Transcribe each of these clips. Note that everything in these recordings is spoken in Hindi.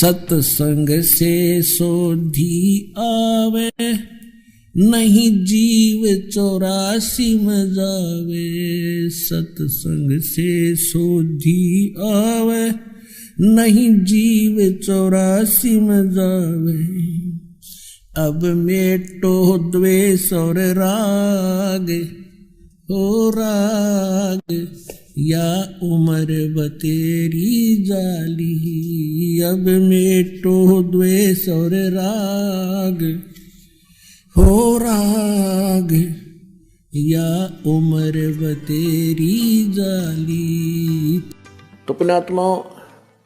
सत्संग से सोधी आवे, नहीं जीव 84 में जावे। सत्संग से सोधी आवे, नहीं जीव 84 में जावे। अब मेटो द्वेष और राग, हो राग या उम्र बतेरी जाली। अब मेटो द्वेष और राग, हो राग या उम्र बतेरी जाली। तो पुण्यात्माओं,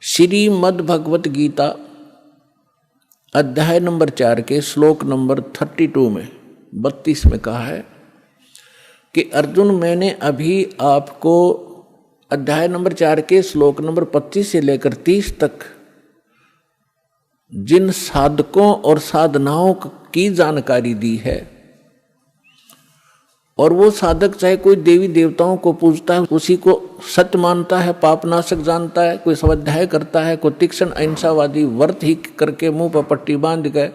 श्रीमद् भगवत गीता अध्याय नंबर 4 के श्लोक नंबर 32 में 32 में कहा है कि अर्जुन, मैंने अभी आपको अध्याय नंबर 4 के श्लोक नंबर 25 से लेकर 30 तक जिन साधकों और साधनाओं की जानकारी दी है, और वो साधक चाहे कोई देवी देवताओं को पूजता है, उसी को सत्य मानता है, पापनाशक जानता है, कोई स्वाध्याय करता है, कोई तीक्ष्ण अहिंसावादी व्रत ही करके मुंह पर पट्टी बांध के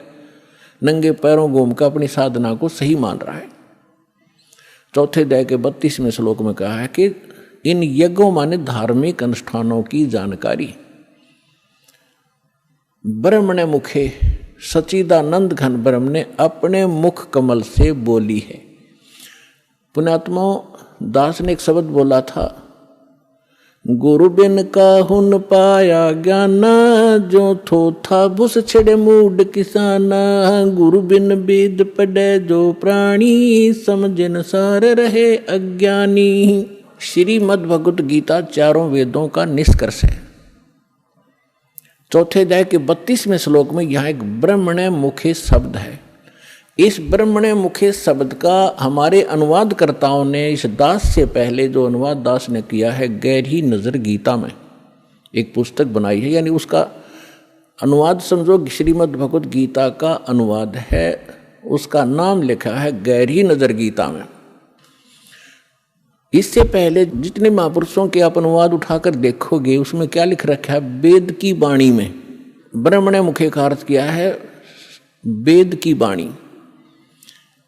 नंगे पैरों घूम कर अपनी साधना को सही मान रहा है। चौथे अध्याय के 32वें श्लोक में कहा है कि इन यज्ञों माने धार्मिक अनुष्ठानों की जानकारी ब्रह्मणे मुखे सच्चिदानंद घन ब्रह्म ने अपने मुख कमल से बोली है। पुण्यात्माओं, दास ने एक शब्द बोला था, गुरु बिन काहुन पाया ज्ञान, जो थो था बुस छिड़े मूड किसाना। गुरु बिन वेद पढ़े जो प्राणी, समझन सार रहे अज्ञानी। श्रीमद् भगवत गीता चारों वेदों का निष्कर्ष है। चौथे अध्याय के 32वें श्लोक में यहाँ एक ब्रह्मणे मुखे शब्द है। इस ब्रह्मणे मुखे शब्द का हमारे अनुवादकर्ताओं ने इस दास से पहले जो अनुवाद दास ने किया है गहरी नज़र गीता में एक पुस्तक बनाई है, यानी उसका अनुवाद समझो श्रीमद् भगवत गीता का अनुवाद है, उसका नाम लिखा है गहरी नज़र गीता में। इससे पहले जितने महापुरुषों के आप अनुवाद उठाकर देखोगे उसमें क्या लिख रखा है, वेद की वाणी में ब्रह्मणे मुखे का अर्थ किया है वेद की वाणी।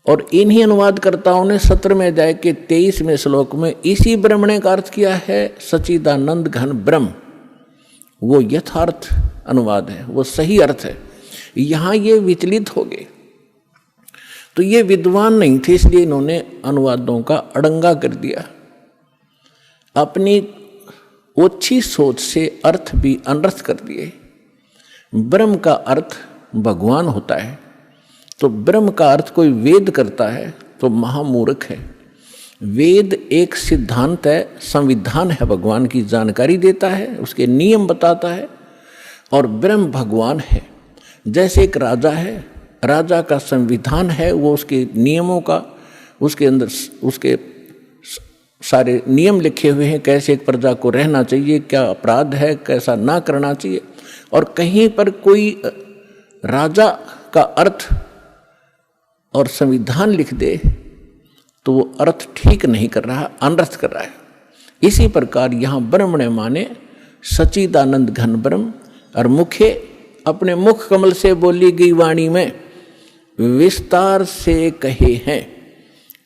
और इन्हीं अनुवादकर्ताओं ने 17वें अध्याय के 23वें श्लोक में इसी ब्रह्मणे का अर्थ किया है सच्चिदानंद घन ब्रह्म। वो यथार्थ अनुवाद है, वो सही अर्थ है। यहाँ ये विचलित हो गए, तो ये विद्वान नहीं थे, इसलिए इन्होंने अनुवादों का अड़ंगा कर दिया। अपनी ओछी सोच से अर्थ भी अनर्थ कर दिए। ब्रह्म का अर्थ भगवान होता है, तो ब्रह्म का अर्थ कोई वेद करता है तो महामूर्ख है। वेद एक सिद्धांत है, संविधान है, भगवान की जानकारी देता है, उसके नियम बताता है। और ब्रह्म भगवान है। जैसे एक राजा है, राजा का संविधान है, वो उसके नियमों का, उसके अंदर उसके सारे नियम लिखे हुए हैं, कैसे एक प्रजा को रहना चाहिए, क्या अपराध है, कैसा ना करना चाहिए। और कहीं पर कोई राजा का अर्थ और संविधान लिख दे तो वो अर्थ ठीक नहीं कर रहा, अनर्थ कर रहा है। इसी प्रकार यहाँ ब्रह्मणे माने सच्चिदानंद घन ब्रह्म, और मुखे अपने मुख कमल से बोली गई वाणी में विस्तार से कहे हैं।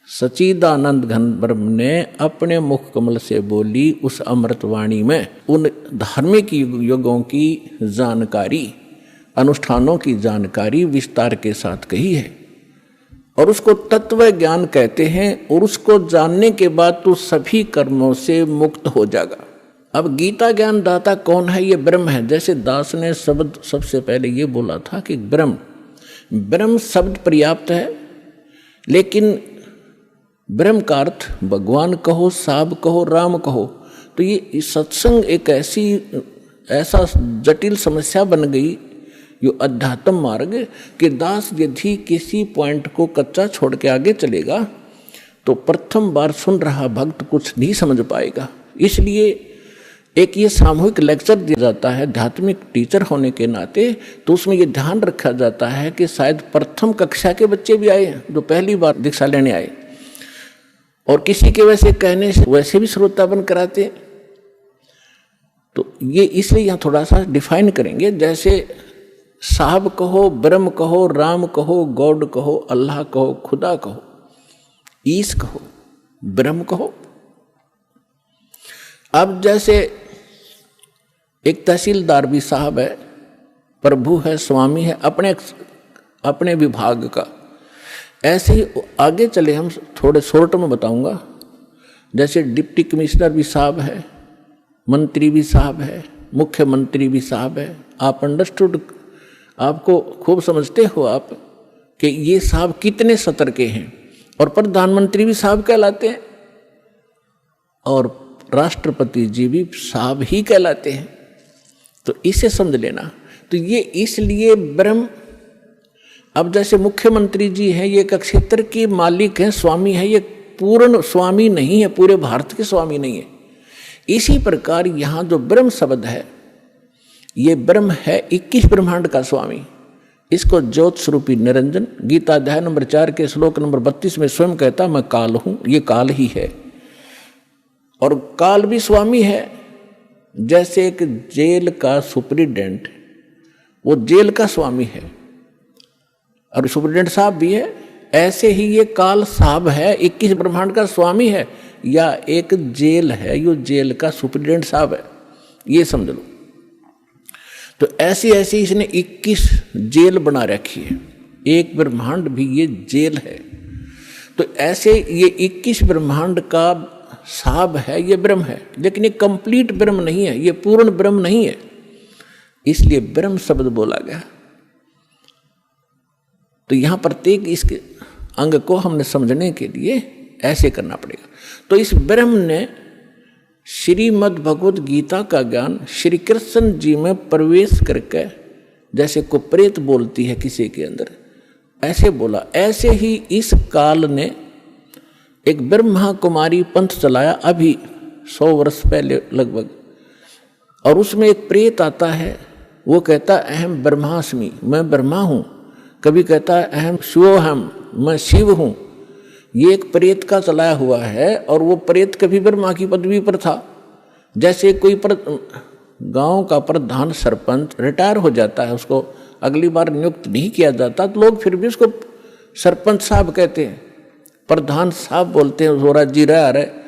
सच्चिदानंद घन ब्रह्म ने अपने मुख कमल से बोली उस अमृत वाणी में उन धार्मिक युगों की जानकारी, अनुष्ठानों की जानकारी विस्तार के साथ कही है। और उसको तत्व ज्ञान कहते हैं, और उसको जानने के बाद तो सभी कर्मों से मुक्त हो जाएगा। अब गीता ज्ञान दाता कौन है? ये ब्रह्म है। जैसे दास ने शब्द सबसे पहले ये बोला था कि ब्रह्म शब्द पर्याप्त है, लेकिन ब्रह्म का अर्थ भगवान कहो, साब कहो, राम कहो, तो ये सत्संग एक ऐसा जटिल समस्या बन गई, यो अध्यात्म मार्ग, कि दास यदि किसी पॉइंट को कच्चा छोड़ के आगे चलेगा तो प्रथम बार सुन रहा भक्त कुछ नहीं समझ पाएगा। इसलिए एक ये सामूहिक लेक्चर दिया जाता है आध्यात्मिक टीचर होने के नाते, तो उसमें ये ध्यान रखा जाता है कि शायद प्रथम कक्षा के बच्चे भी आए जो पहली बार दीक्षा लेने आए, और किसी के वैसे कहने से वैसे भी श्रोता बन कराते। तो ये इसलिए यहाँ थोड़ा सा डिफाइन करेंगे। जैसे साहब कहो, ब्रह्म कहो, राम कहो, गॉड कहो, अल्लाह कहो, खुदा कहो, ईश कहो, ब्रह्म कहो। अब जैसे एक तहसीलदार भी साहब है, प्रभु है, स्वामी है अपने विभाग का। ऐसे ही आगे चले हम थोड़े शॉर्ट में बताऊंगा। जैसे डिप्टी कमिश्नर भी साहब है, मंत्री भी साहब है, मुख्यमंत्री भी साहब है। आप अंडरस्टूड, आपको खूब समझते हो आप कि ये साहब कितने सतर के हैं। और प्रधानमंत्री भी साहब कहलाते हैं और राष्ट्रपति जी भी साहब ही कहलाते हैं। तो इसे समझ लेना। तो ये इसलिए ब्रह्म, अब जैसे मुख्यमंत्री जी हैं, ये एक क्षेत्र के मालिक हैं, स्वामी हैं, ये पूर्ण स्वामी नहीं है, पूरे भारत के स्वामी नहीं है। इसी प्रकार यहाँ जो ब्रह्म शब्द है, ये ब्रह्म है 21 ब्रह्मांड का स्वामी। इसको ज्योत स्वरूपी निरंजन गीता अध्याय नंबर 4 के श्लोक नंबर 32 में स्वयं कहता, मैं काल हूं, ये काल ही है। और काल भी स्वामी है। जैसे एक जेल का सुप्रिटेंडेंट, वो जेल का स्वामी है और सुप्रिटेंडेंट साहब भी है, ऐसे ही ये काल साहब है, 21 ब्रह्मांड का स्वामी है, या एक जेल है, यो जेल का सुप्रिटेंडेंट साहब है, ये समझ लो। तो ऐसी ऐसी इसने 21 जेल बना रखी है, एक ब्रह्मांड भी ये जेल है। तो ऐसे ये 21 ब्रह्मांड का साहब है, ये ब्रह्म है, लेकिन ये कंप्लीट ब्रह्म नहीं है, ये पूर्ण ब्रह्म नहीं है, इसलिए ब्रह्म शब्द बोला गया। तो यहां प्रत्येक इसके अंग को हमने समझने के लिए ऐसे करना पड़ेगा। तो इस ब्रह्म ने श्रीमद् भगवद गीता का ज्ञान श्री कृष्ण जी में प्रवेश करके, जैसे को प्रेत बोलती है किसी के अंदर, ऐसे बोला। ऐसे ही इस काल ने एक ब्रह्मा कुमारी पंथ चलाया अभी 100 वर्ष पहले लगभग, और उसमें एक प्रेत आता है, वो कहता अहम ब्रह्मास्मि, मैं ब्रह्मा हूँ। कभी कहता है अहम शिवोहम, मैं शिव हूँ। ये एक प्रेत का चलाया हुआ है, और वो प्रेत कभी ब्रह्मा की पदवी पर था। जैसे कोई गांव का प्रधान सरपंच रिटायर हो जाता है, उसको अगली बार नियुक्त नहीं किया जाता, तो लोग फिर भी उसको सरपंच साहब कहते हैं, प्रधान साहब बोलते हैं, थोड़ा जीरा आ रहा है।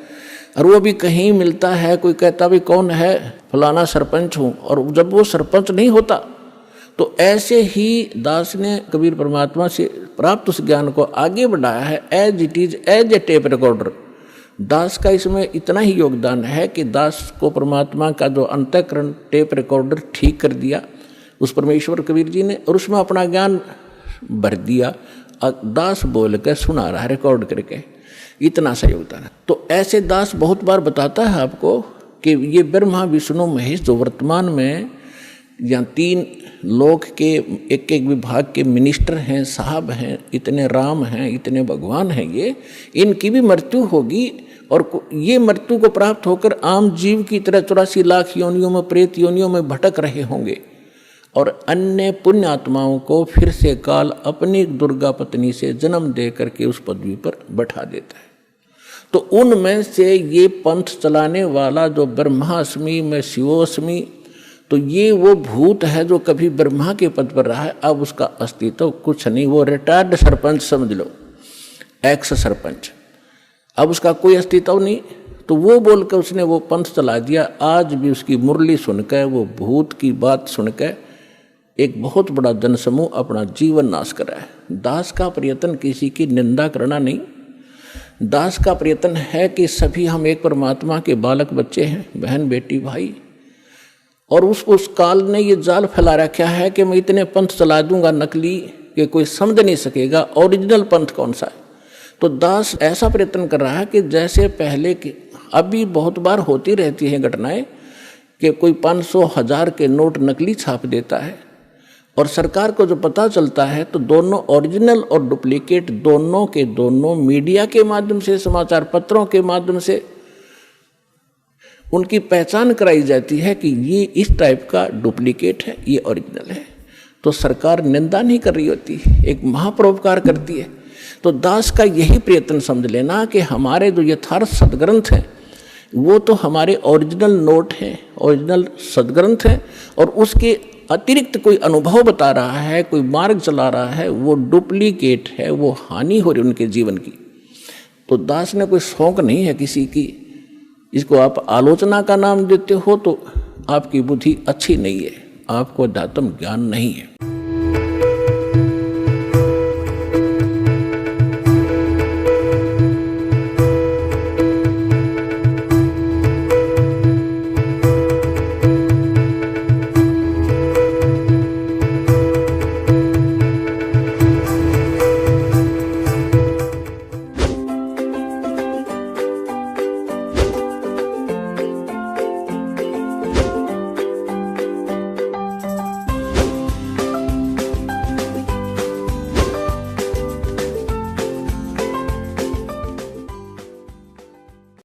और वो भी कहीं मिलता है, कोई कहता भी कौन है, फलाना सरपंच हूँ, और जब वो सरपंच नहीं होता। तो ऐसे ही दास ने कबीर परमात्मा से प्राप्त उस ज्ञान को आगे बढ़ाया है, as it is, as a tape recorder. Das का इसमें इतना ही योगदान है कि दास को परमात्मा का जो अंतःकरण टेप रिकॉर्डर ठीक कर दिया उस परमेश्वर कबीर जी ने, और उसमें अपना ज्ञान भर दिया। दास बोल कर सुना रहा है रिकॉर्ड करके, इतना सा योगदान है। तो ऐसे दास बहुत बार बताता है आपको कि ये ब्रह्मा विष्णु महेश जो वर्तमान में या 3 लोक के एक एक विभाग के मिनिस्टर हैं, साहब हैं, इतने राम हैं, इतने भगवान हैं, ये इनकी भी मृत्यु होगी। और ये मृत्यु को प्राप्त होकर आम जीव की तरह 84 लाख योनियों में, प्रेत योनियों में भटक रहे होंगे, और अन्य पुण्य आत्माओं को फिर से काल अपनी दुर्गा पत्नी से जन्म दे करके उस पदवी पर बैठा देता है। तो उनमें से ये पंथ चलाने वाला जो ब्रह्मास्मि में शिवोस्मि, तो ये वो भूत है जो कभी ब्रह्मा के पद पर रहा है, अब उसका अस्तित्व कुछ नहीं, वो रिटायर्ड सरपंच समझ लो, एक्स सरपंच, अब उसका कोई अस्तित्व नहीं। तो वो बोलकर उसने वो पंथ चला दिया। आज भी उसकी मुरली सुनकर, वो भूत की बात सुनकर एक बहुत बड़ा जनसमूह अपना जीवन नाश कर रहा है। दास का प्रयत्न किसी की निंदा करना नहीं, दास का प्रयत्न है कि सभी हम एक परमात्मा के बालक बच्चे हैं, बहन बेटी भाई। और उस काल ने ये जाल फैला रखा है कि मैं इतने पंथ चला दूंगा नकली कि कोई समझ नहीं सकेगा ओरिजिनल पंथ कौन सा है। तो दास ऐसा प्रयत्न कर रहा है कि जैसे पहले के, अभी बहुत बार होती रहती हैं घटनाएं कि कोई 500,000 के नोट नकली छाप देता है, और सरकार को जो पता चलता है तो दोनों ओरिजिनल और डुप्लीकेट दोनों के दोनों मीडिया के माध्यम से, समाचार पत्रों के माध्यम से उनकी पहचान कराई जाती है कि ये इस टाइप का डुप्लीकेट है, ये ओरिजिनल है। तो सरकार निंदा नहीं कर रही होती, एक महापरोपकार करती है। तो दास का यही प्रयत्न समझ लेना कि हमारे जो यथार्थ सदग्रंथ हैं, वो तो हमारे ओरिजिनल नोट हैं, ओरिजिनल सदग्रंथ हैं, और उसके अतिरिक्त कोई अनुभव बता रहा है, कोई मार्ग चला रहा है, वो डुप्लीकेट है, वो हानि हो रही उनके जीवन की। तो दास ने कोई शौक नहीं है किसी की, इसको आप आलोचना का नाम देते हो तो आपकी बुद्धि अच्छी नहीं है, आपको अध्यात्म ज्ञान नहीं है।